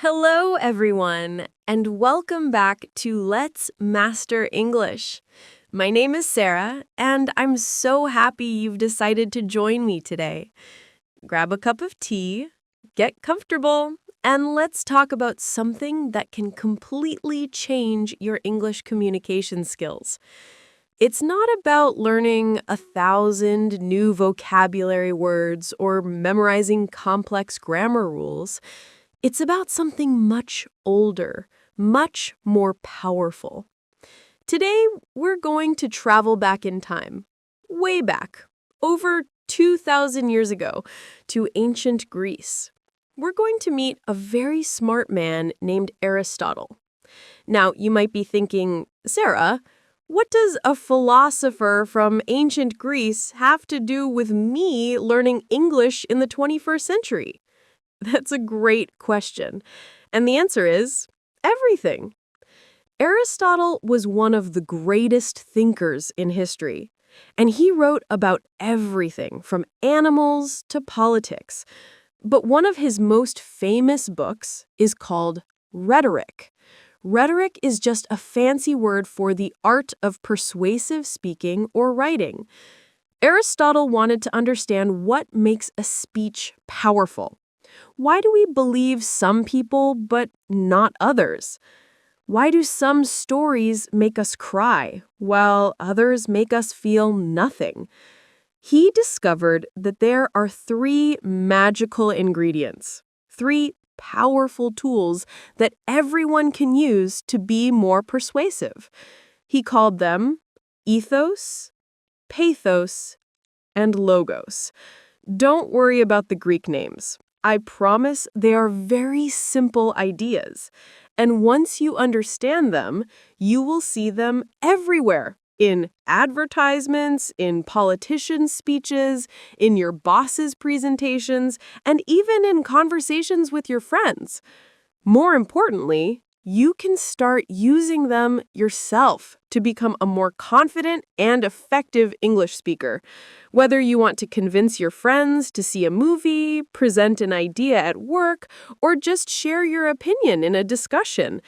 Hello, everyone, and welcome back to Let's Master English. My name is Sarah, and I'm so happy you've decided to join me today. Grab a cup of tea, get comfortable, and let's talk about something that can completely change your English communication skills. It's not about learning 1,000 new vocabulary words or memorizing complex grammar rules. It's about something much older, much more powerful. Today, we're going to travel back in time, way back, over 2,000 years ago, to ancient Greece. We're going to meet a very smart man named Aristotle. Now, you might be thinking, Sarah, what does a philosopher from ancient Greece have to do with me learning English in the 21st century? That's a great question. And the answer is everything. Aristotle was one of the greatest thinkers in history, and he wrote about everything from animals to politics. But one of his most famous books is called Rhetoric. Rhetoric is just a fancy word for the art of persuasive speaking or writing. Aristotle wanted to understand what makes a speech powerful. Why do we believe some people but not others? Why do some stories make us cry while others make us feel nothing? He discovered that there are three magical ingredients, three powerful tools that everyone can use to be more persuasive. He called them ethos, pathos, and logos. Don't worry about the Greek names. I promise they are very simple ideas. And once you understand them, you will see them everywhere. In advertisements, in politicians' speeches, in your boss's presentations, and even in conversations with your friends. More importantly, you can start using them yourself to become a more confident and effective English speaker. Whether you want to convince your friends to see a movie, present an idea at work, or just share your opinion in a discussion,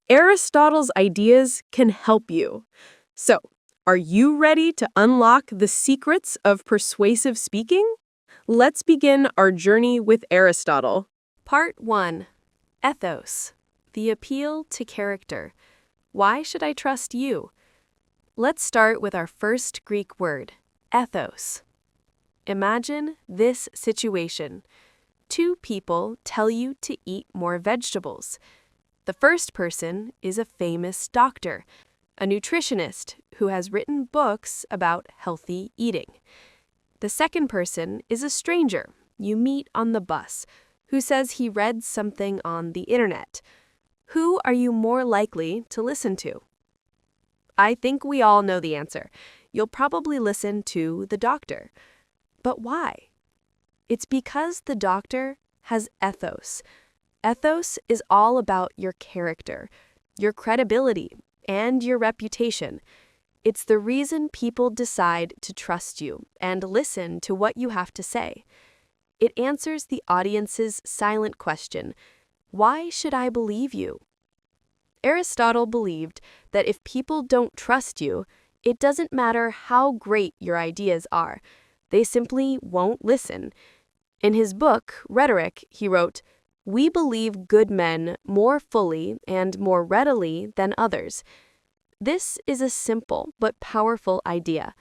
Aristotle's ideas can help you. So, are you ready to unlock the secrets of persuasive speaking? Let's begin our journey with Aristotle. Part 1. Ethos. The appeal to character. Why should I trust you? Let's start with our first Greek word, ethos. Imagine this situation. Two people tell you to eat more vegetables. The first person is a famous doctor, a nutritionist who has written books about healthy eating. The second person is a stranger you meet on the bus who says he read something on the internet. Who are you more likely to listen to? I think we all know the answer. You'll probably listen to the doctor. But why? It's because the doctor has ethos. Ethos is all about your character, your credibility, and your reputation. It's the reason people decide to trust you and listen to what you have to say. It answers the audience's silent question, why should I believe you? Aristotle believed that if people don't trust you, it doesn't matter how great your ideas are. They simply won't listen. In his book, Rhetoric, he wrote, "We believe good men more fully and more readily than others." This is a simple but powerful idea.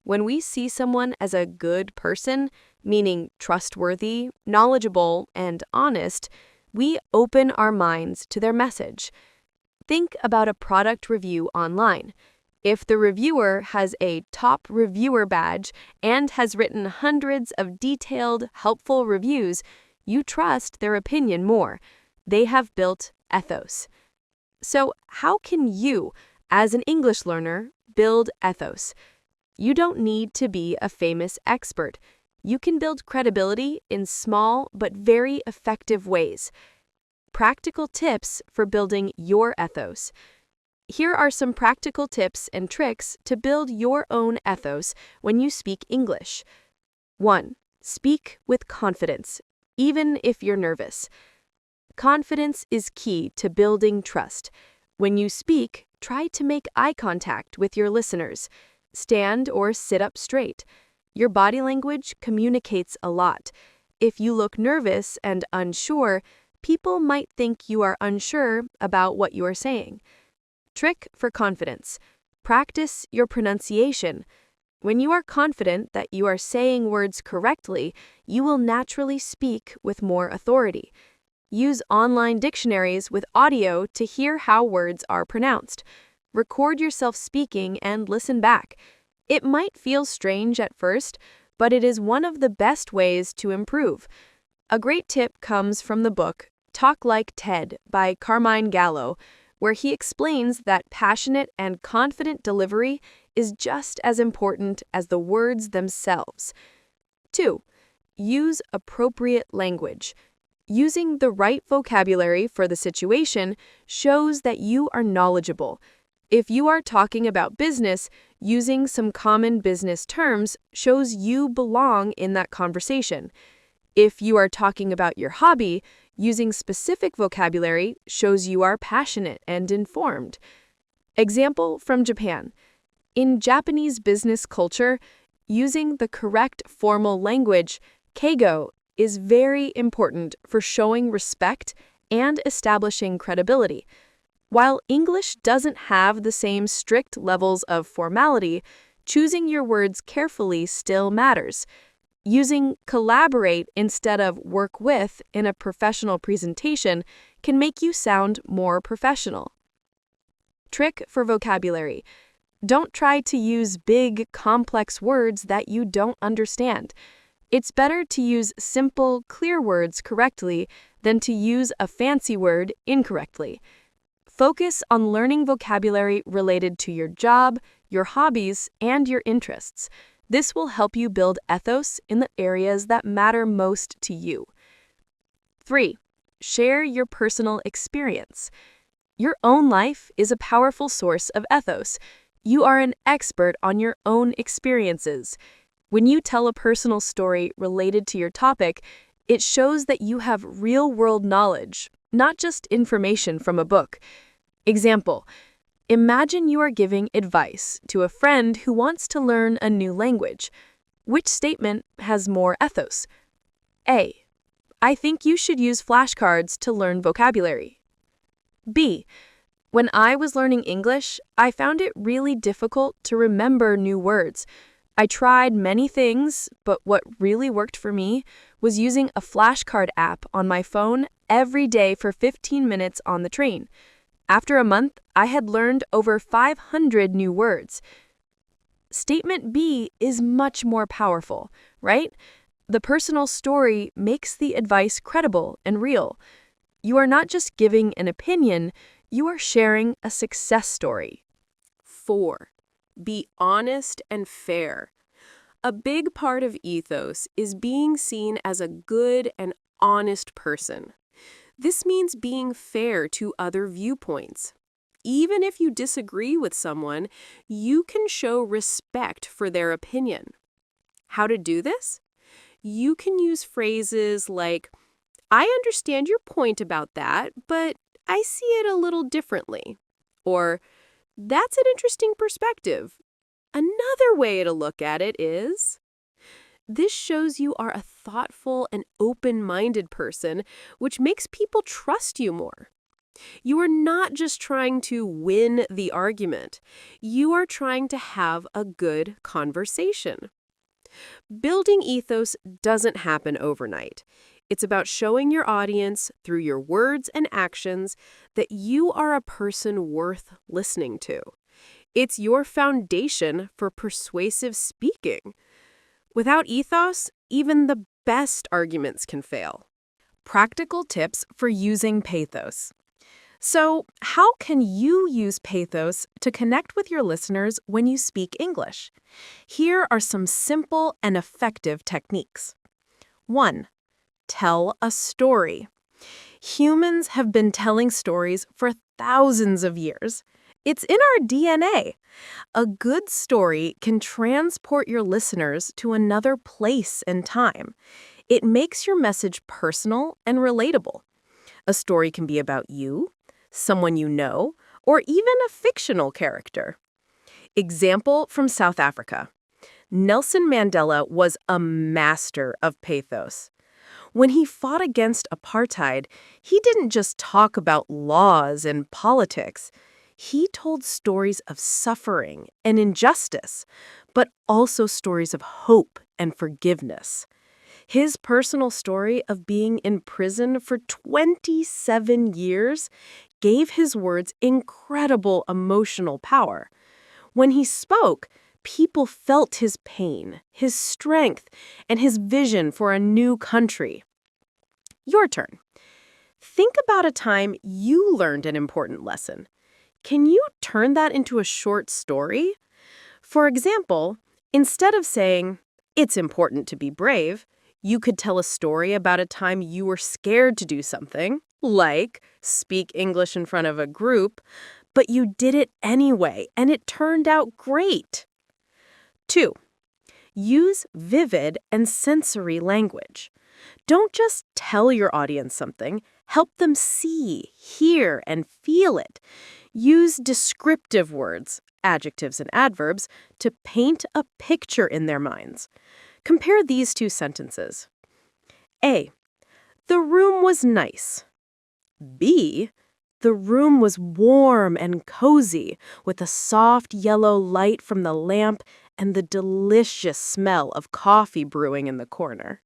When we see someone as a good person, meaning trustworthy, knowledgeable, and honest, we open our minds to their message. Think about a product review online. If the reviewer has a top reviewer badge and has written hundreds of detailed, helpful reviews, you trust their opinion more. They have built ethos. So, how can you, as an English learner, build ethos? You don't need to be a famous expert. You can build credibility in small but very effective ways. Practical tips for building your ethos. Here are some practical tips and tricks to build your own ethos when you speak English. 1. Speak with confidence, even if you're nervous. Confidence is key to building trust. When you speak, try to make eye contact with your listeners. Stand or sit up straight. Your body language communicates a lot. If you look nervous and unsure, people might think you are unsure about what you are saying. Trick for confidence. Practice your pronunciation. When you are confident that you are saying words correctly, you will naturally speak with more authority. Use online dictionaries with audio to hear how words are pronounced. Record yourself speaking and listen back. It might feel strange at first, but it is one of the best ways to improve. A great tip comes from the book Talk Like Ted by Carmine Gallo, where he explains that passionate and confident delivery is just as important as the words themselves. 2. Use appropriate language. Using the right vocabulary for the situation shows that you are knowledgeable. If you are talking about business, using some common business terms shows you belong in that conversation. If you are talking about your hobby, using specific vocabulary shows you are passionate and informed. Example from Japan. In Japanese business culture, using the correct formal language, keigo, is very important for showing respect and establishing credibility. While English doesn't have the same strict levels of formality, choosing your words carefully still matters. Using collaborate instead of work with in a professional presentation can make you sound more professional. Trick for vocabulary. Don't try to use big, complex words that you don't understand. It's better to use simple, clear words correctly than to use a fancy word incorrectly. Focus on learning vocabulary related to your job, your hobbies, and your interests. This will help you build ethos in the areas that matter most to you. 3. Share your personal experience. Your own life is a powerful source of ethos. You are an expert on your own experiences. When you tell a personal story related to your topic, it shows that you have real-world knowledge, not just information from a book. Example, imagine you are giving advice to a friend who wants to learn a new language. Which statement has more ethos? A. I think you should use flashcards to learn vocabulary. B. When I was learning English, I found it really difficult to remember new words. I tried many things, but what really worked for me was using a flashcard app on my phone every day for 15 minutes on the train. After a month, I had learned over 500 new words. Statement B is much more powerful, right? The personal story makes the advice credible and real. You are not just giving an opinion, you are sharing a success story. 4. Be honest and fair. A big part of ethos is being seen as a good and honest person. This means being fair to other viewpoints. Even if you disagree with someone, you can show respect for their opinion. How to do this? You can use phrases like, I understand your point about that, but I see it a little differently. Or, that's an interesting perspective. Another way to look at it is, this shows you are a thoughtful and open-minded person, which makes people trust you more. You are not just trying to win the argument. You are trying to have a good conversation. Building ethos doesn't happen overnight. It's about showing your audience, through your words and actions, that you are a person worth listening to. It's your foundation for persuasive speaking. Without ethos, even the best arguments can fail. Practical tips for using pathos. So, how can you use pathos to connect with your listeners when you speak English? Here are some simple and effective techniques. 1. Tell a story. Humans have been telling stories for thousands of years. It's in our DNA. A good story can transport your listeners to another place and time. It makes your message personal and relatable. A story can be about you, someone you know, or even a fictional character. Example from South Africa. Nelson Mandela was a master of pathos. When he fought against apartheid, he didn't just talk about laws and politics. He told stories of suffering and injustice, but also stories of hope and forgiveness. His personal story of being in prison for 27 years gave his words incredible emotional power. When he spoke, people felt his pain, his strength, and his vision for a new country. Your turn. Think about a time you learned an important lesson. Can you turn that into a short story? For example, instead of saying, "It's important to be brave," you could tell a story about a time you were scared to do something, like speak English in front of a group, but you did it anyway, and it turned out great. 2. Use vivid and sensory language. Don't just tell your audience something, help them see, hear, and feel it. Use descriptive words, adjectives and adverbs, to paint a picture in their minds. Compare these two sentences. A. The room was nice. B. The room was warm and cozy, with a soft yellow light from the lamp and the delicious smell of coffee brewing in the corner.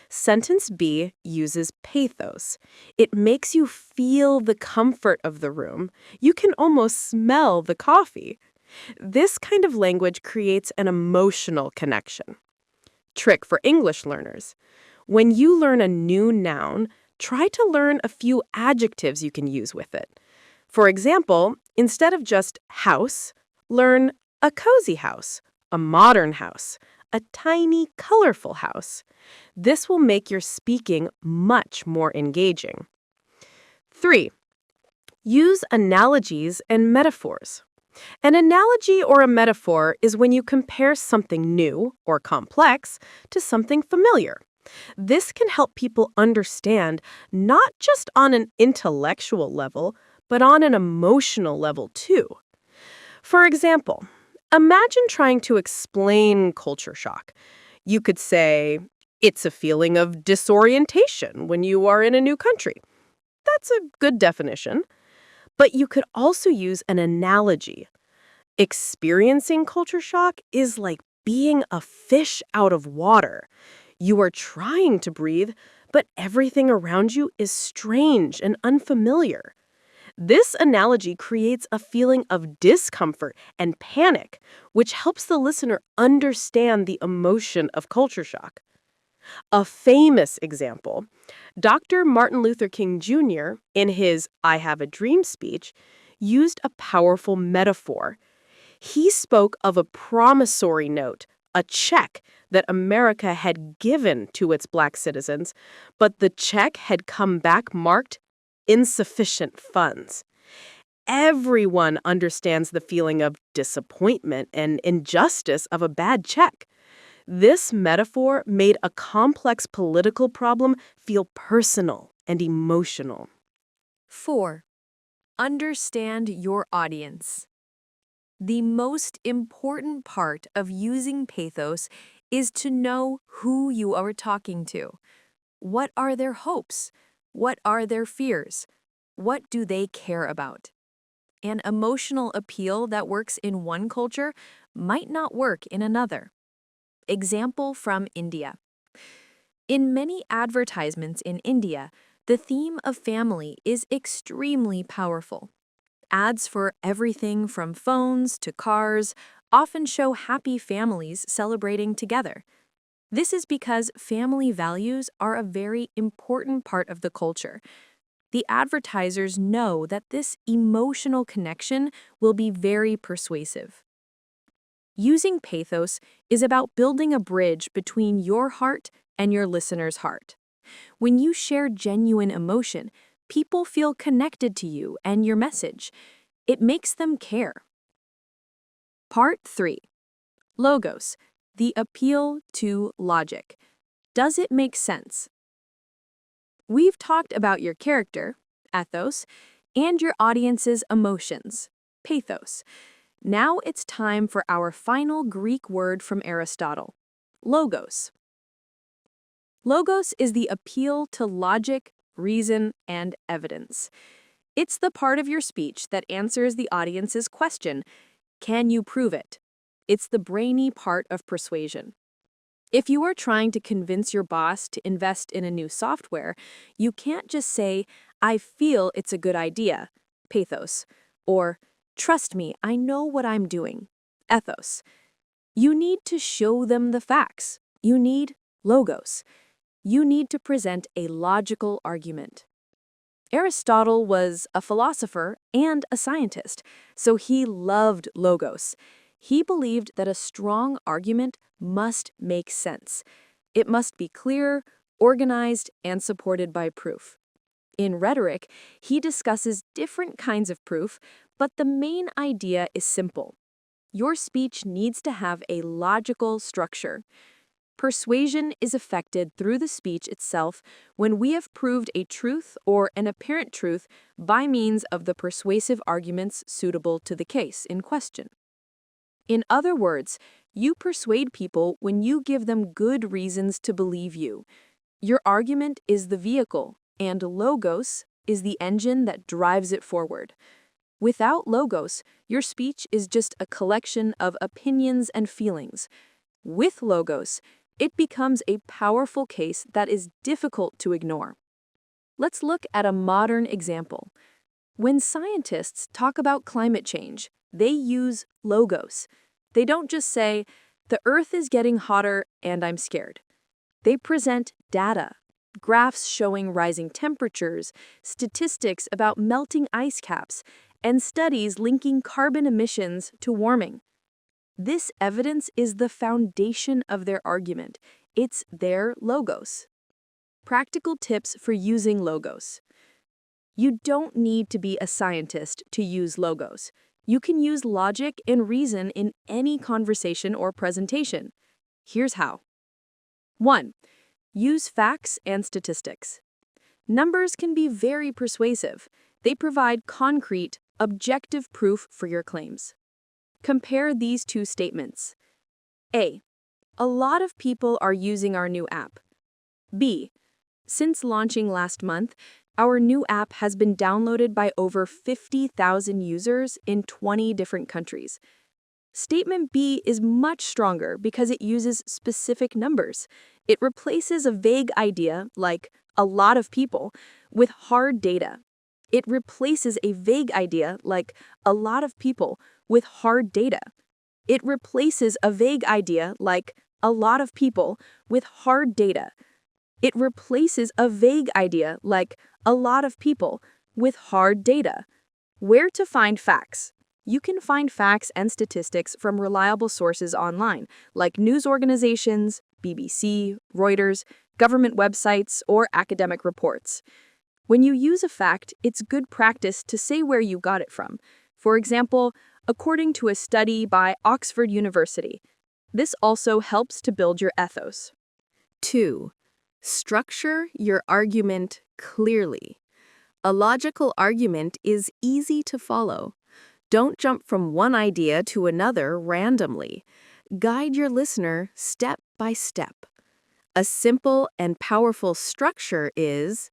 Sentence B uses pathos. It makes you feel the comfort of the room. You can almost smell the coffee. This kind of language creates an emotional connection. Trick for English learners. When you learn a new noun, try to learn a few adjectives you can use with it. For example, instead of just house, learn a cozy house, a modern house, a tiny, colorful house. This will make your speaking much more engaging. 3. Use analogies and metaphors. An analogy or a metaphor is when you compare something new or complex to something familiar. This can help people understand not just on an intellectual level, but on an emotional level too. For example, imagine trying to explain culture shock. You could say, it's a feeling of disorientation when you are in a new country. That's a good definition. But you could also use an analogy. Experiencing culture shock is like being a fish out of water. You are trying to breathe, but everything around you is strange and unfamiliar. This analogy creates a feeling of discomfort and panic, which helps the listener understand the emotion of culture shock. A famous example, Dr. Martin Luther King Jr., in his I Have a Dream speech, used a powerful metaphor. He spoke of a promissory note, a check that America had given to its Black citizens, but the check had come back marked insufficient funds. Everyone understands the feeling of disappointment and injustice of a bad check. This metaphor made a complex political problem feel personal and emotional. 4. Understand your audience. The most important part of using pathos is to know who you are talking to. What are their hopes? What are their fears? What do they care about? An emotional appeal that works in one culture might not work in another. Example from India. In many advertisements in India, the theme of family is extremely powerful. Ads for everything from phones to cars often show happy families celebrating together. This is because family values are a very important part of the culture. The advertisers know that this emotional connection will be very persuasive. Using pathos is about building a bridge between your heart and your listener's heart. When you share genuine emotion, people feel connected to you and your message. It makes them care. Part 3. Logos, the appeal to logic. Does it make sense? We've talked about your character, ethos, and your audience's emotions, pathos. Now it's time for our final Greek word from Aristotle, logos. Logos is the appeal to logic, reason, and evidence. It's the part of your speech that answers the audience's question, can you prove it? It's the brainy part of persuasion. If you are trying to convince your boss to invest in a new software, you can't just say, I feel it's a good idea, pathos, or trust me, I know what I'm doing, ethos. You need to show them the facts. You need logos. You need to present a logical argument. Aristotle was a philosopher and a scientist, so he loved logos. He believed that a strong argument must make sense. It must be clear, organized, and supported by proof. In rhetoric, he discusses different kinds of proof, but the main idea is simple. Your speech needs to have a logical structure. Persuasion is effected through the speech itself when we have proved a truth or an apparent truth by means of the persuasive arguments suitable to the case in question. In other words, you persuade people when you give them good reasons to believe you. Your argument is the vehicle, and logos is the engine that drives it forward. Without logos, your speech is just a collection of opinions and feelings. With logos, it becomes a powerful case that is difficult to ignore. Let's look at a modern example. When scientists talk about climate change, they use logos. They don't just say, the Earth is getting hotter and I'm scared. They present data, graphs showing rising temperatures, statistics about melting ice caps, and studies linking carbon emissions to warming. This evidence is the foundation of their argument. It's their logos. Practical tips for using logos. You don't need to be a scientist to use logos. You can use logic and reason in any conversation or presentation. Here's how. 1. Use facts and statistics. Numbers can be very persuasive. They provide concrete, objective proof for your claims. Compare these two statements. A. A lot of people are using our new app. B. Since launching last month, our new app has been downloaded by over 50,000 users in 20 different countries. Statement B is much stronger because it uses specific numbers. It replaces a vague idea, like a lot of people, with hard data. It replaces a vague idea, like a lot of people, with hard data. It replaces a vague idea, like a lot of people, with hard data. It replaces a vague idea, like a lot of people, with hard data. Where to find facts? You can find facts and statistics from reliable sources online, like news organizations, BBC, Reuters, government websites, or academic reports. When you use a fact, it's good practice to say where you got it from. For example, according to a study by Oxford University. This also helps to build your ethos. 2. Structure your argument clearly. A logical argument is easy to follow. Don't jump from one idea to another randomly. Guide your listener step by step. A simple and powerful structure is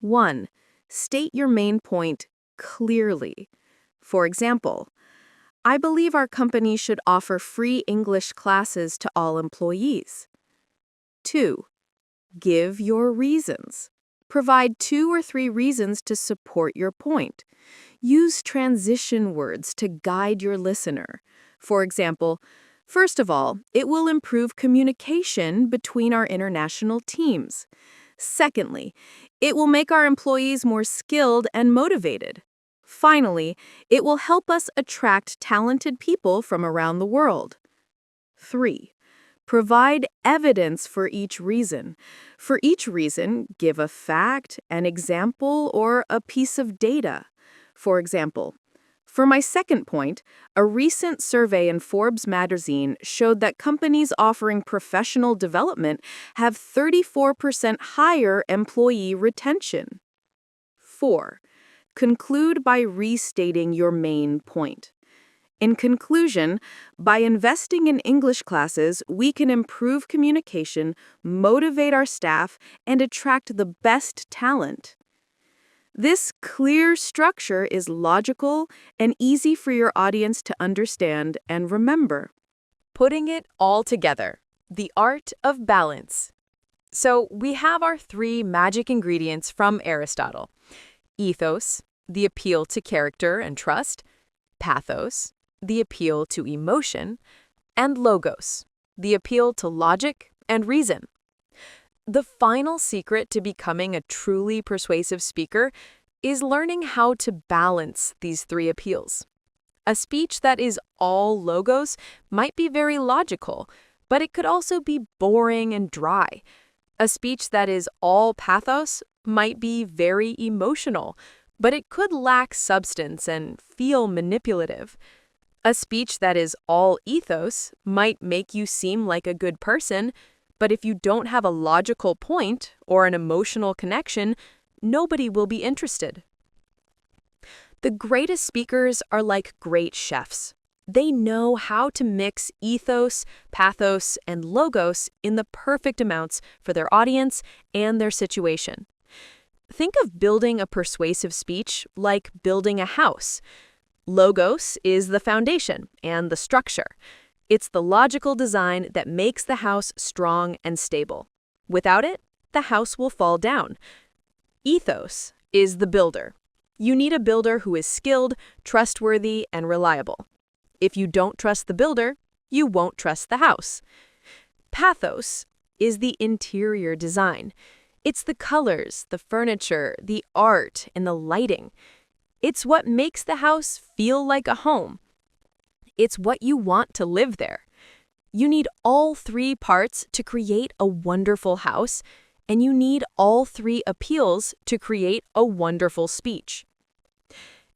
1. State your main point clearly. For example, I believe our company should offer free English classes to all employees. 2. Give your reasons. Provide 2 or 3 reasons to support your point. Use transition words to guide your listener. For example, first of all, it will improve communication between our international teams. Secondly, it will make our employees more skilled and motivated. Finally, it will help us attract talented people from around the world. 3. Provide evidence for each reason. For each reason, give a fact, an example, or a piece of data. For example, For my second point, a recent survey in Forbes magazine showed that companies offering professional development have 34% higher employee retention. 4. Conclude by restating your main point. In conclusion, by investing in English classes, we can improve communication, motivate our staff, and attract the best talent. This clear structure is logical and easy for your audience to understand and remember. Putting it all together, the art of balance. So we have our three magic ingredients from Aristotle: ethos, the appeal to character and trust; pathos, the appeal to emotion; and logos, the appeal to logic and reason. The final secret to becoming a truly persuasive speaker is learning how to balance these three appeals. A speech that is all logos might be very logical, but it could also be boring and dry. A speech that is all pathos might be very emotional, but it could lack substance and feel manipulative. A speech that is all ethos might make you seem like a good person, but if you don't have a logical point or an emotional connection, nobody will be interested. The greatest speakers are like great chefs. They know how to mix ethos, pathos, and logos in the perfect amounts for their audience and their situation. Think of building a persuasive speech like building a house. Logos is the foundation and the structure. It's the logical design that makes the house strong and stable. Without it, the house will fall down. Ethos is the builder. You need a builder who is skilled, trustworthy, and reliable. If you don't trust the builder, you won't trust the house. Pathos is the interior design. It's the colors, the furniture, the art, and the lighting. It's what makes the house feel like a home. It's what you want to live there. You need all three parts to create a wonderful house, and you need all three appeals to create a wonderful speech.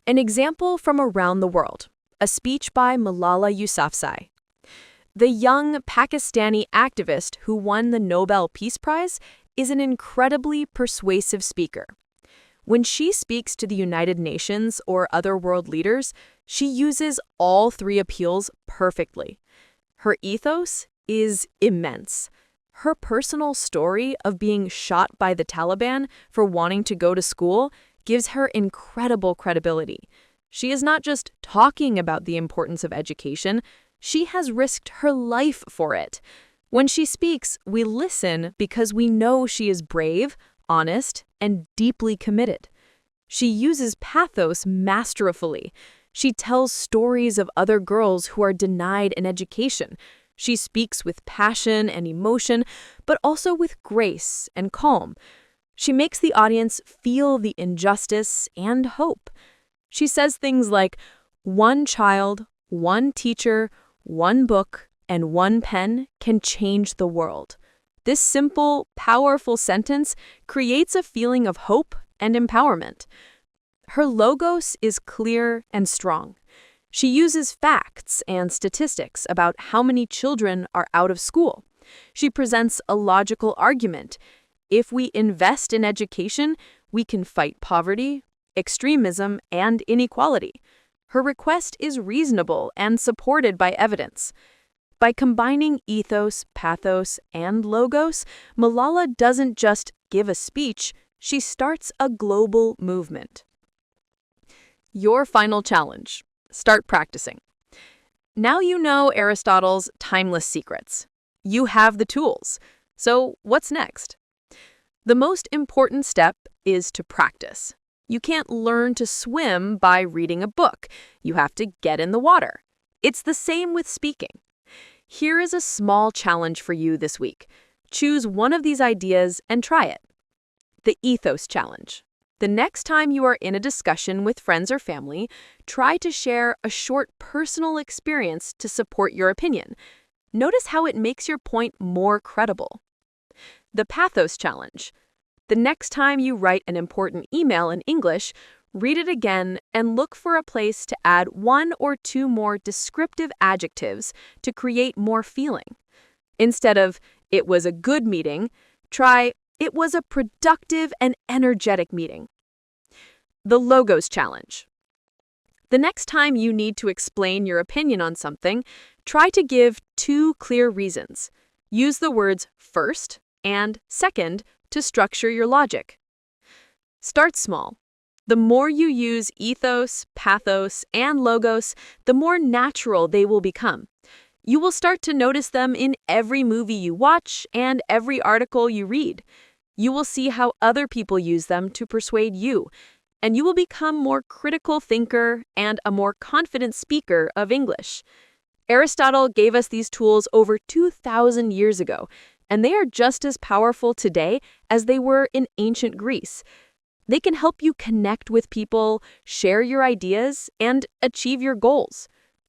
An example from around the world, a speech by Malala Yousafzai. The young Pakistani activist who won the Nobel Peace Prize is an incredibly persuasive speaker. When she speaks to the United Nations or other world leaders, she uses all three appeals perfectly. Her ethos is immense. Her personal story of being shot by the Taliban for wanting to go to school gives her incredible credibility. She is not just talking about the importance of education, she has risked her life for it. When she speaks, we listen because we know she is brave, honest, and deeply committed. She uses pathos masterfully. She tells stories of other girls who are denied an education. She speaks with passion and emotion, but also with grace and calm. She makes the audience feel the injustice and hope. She says things like, "One child, one teacher, one book, and one pen can change the world." This simple, powerful sentence creates a feeling of hope and empowerment. Her logos is clear and strong. She uses facts and statistics about how many children are out of school. She presents a logical argument. If we invest in education, we can fight poverty, extremism, and inequality. Her request is reasonable and supported by evidence. By combining ethos, pathos, and logos, Malala doesn't just give a speech, she starts a global movement. Your final challenge. Start practicing. Now you know Aristotle's timeless secrets. You have the tools. So what's next? The most important step is to practice. You can't learn to swim by reading a book. You have to get in the water. It's the same with speaking. Here is a small challenge for you this week. Choose one of these ideas and try it. The Ethos Challenge. The next time you are in a discussion with friends or family, try to share a short personal experience to support your opinion. Notice how it makes your point more credible. The Pathos Challenge. The next time you write an important email in English, Read it again and look for a place to add one or two more descriptive adjectives to create more feeling. Instead of, "It was a good meeting," try, "It was a productive and energetic meeting." The Logos Challenge. The next time you need to explain your opinion on something, try to give two clear reasons. Use the words first and second to structure your logic. Start small. The more you use ethos, pathos, and logos, the more natural they will become. You will start to notice them in every movie you watch and every article you read. You will see how other people use them to persuade you, and you will become a more critical thinker and a more confident speaker of English. Aristotle gave us these tools over 2,000 years ago, and they are just as powerful today as they were in ancient Greece. They can help you connect with people, share your ideas, and achieve your goals.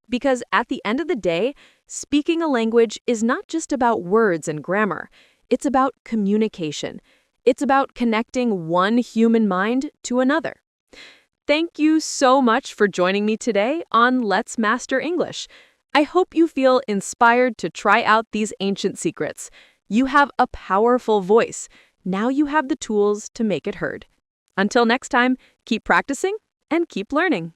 Because at the end of the day, speaking a language is not just about words and grammar. It's about communication. It's about connecting one human mind to another. Thank you so much for joining me today on Let's Master English. I hope you feel inspired to try out these ancient secrets. You have a powerful voice. Now you have the tools to make it heard. Until next time, keep practicing and keep learning.